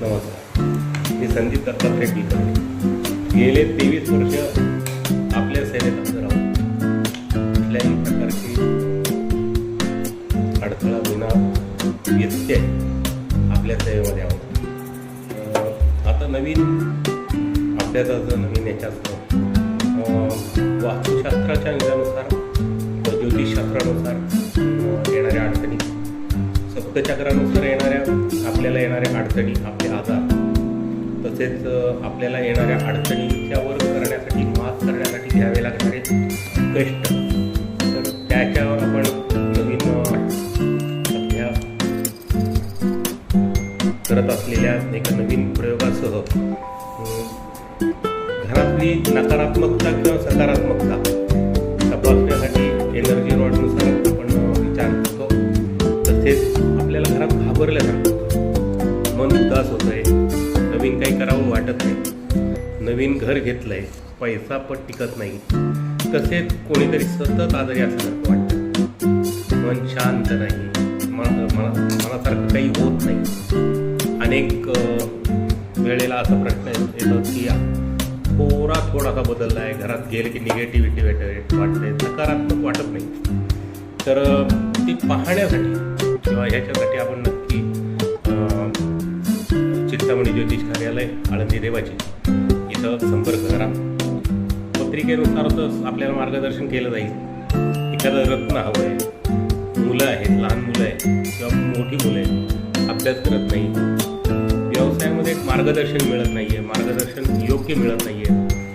नमस्कार, मी संदीप दत्तात्रय कुलकर्णी. गेले 23 वर्ष आपल्या सेवेत हजर आहोत. कुठल्याही प्रकारची अडथळा विना व्यत्यय आपल्या सेवेमध्ये आहोत. आता नवीन अभ्यासाचं नवीन याच्यात वास्तुशास्त्राच्या निजानुसार ज्योतिषशास्त्रानुसार येणाऱ्या अडचणी, सप्तचक्रानुसार आपल्याला येणाऱ्या अडचणी, आपले आजार, तसेच आपल्याला येणाऱ्या अडचणींच्यावर करण्यासाठी, मात करण्यासाठी घ्यावे लागणारे कष्ट, तर त्याच्यावर आपण नवीन सध्या करत असलेल्या एका नवीन प्रयोगासह घरातली नकारात्मकता किंवा सकारात्मकता तपासण्यासाठी एनर्जी रॉडनुसार आपण विचार करतो. तसेच आपल्याला घरात घाबरल्यासारखं, मन उदास होतंय, नवीन काही करावं वाटत नाही, नवीन घर घेतलंय, पैसा पण टिकत नाही, तसेच कोणीतरी सतत आजारी असल्यासारखं वाटतं, मन शांत नाही, मनासारखं काही होत नाही. अनेक वेळेला असा प्रश्न येतो की थोडासा बदलला आहे, घरात गेले की निगेटिव्हिटी वाटते, सकारात्मक वाटत नाही. तर ती पाहण्यासाठी किंवा ह्याच्यासाठी आपण नक्की चिंतामणी ज्योतिष कार्यालय आळंदी देवाची इथं संपर्क करा. पत्रिकेनुसारच आपल्याला मार्गदर्शन केलं जाईल. एखादं रत्न हवं आहे, मुलं आहेत, लहान मुलं आहेत किंवा मोठी मुलं आहेत, अभ्यास करत नाही, व्यवसायामध्ये मार्गदर्शन मिळत नाही आहे, मार्गदर्शन योग्य मिळत नाही आहे,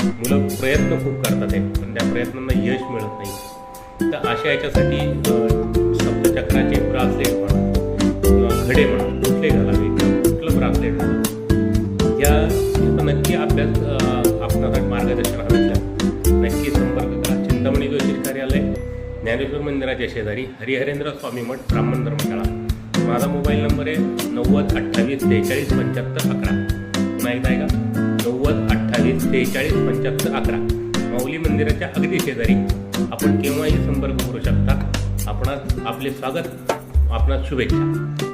मुलं प्रयत्न खूप करतात आहेत पण त्या प्रयत्नांना यश मिळत नाही, तर अशा याच्यासाठी सप्तचक्राचे ब्रासलेट म्हणा किंवा घडे म्हणा, कुठले घालावे किंवा कुठलं ब्रासलेट घालावं, याचा नक्की अभ्यास आपणासाठी मार्गदर्शन हवे नक्की संपर्क करा. चिंतामणी ज्योतिष कार्यालय, ज्ञानेश्वर मंदिराच्या शेजारी, हरिहरेंद्र स्वामी मठ, ब्राह्मण धर्मशाळा. माझा मोबाईल नंबर आहे 90 28 43 75 11. पुन्हा एकदा आहे का, 90 28 43 75 11. माऊली मंदिराच्या अगदी शेजारी. आपण केव्हाही संपर्क करू शकता. आपले स्वागत, आपणास शुभेच्छा.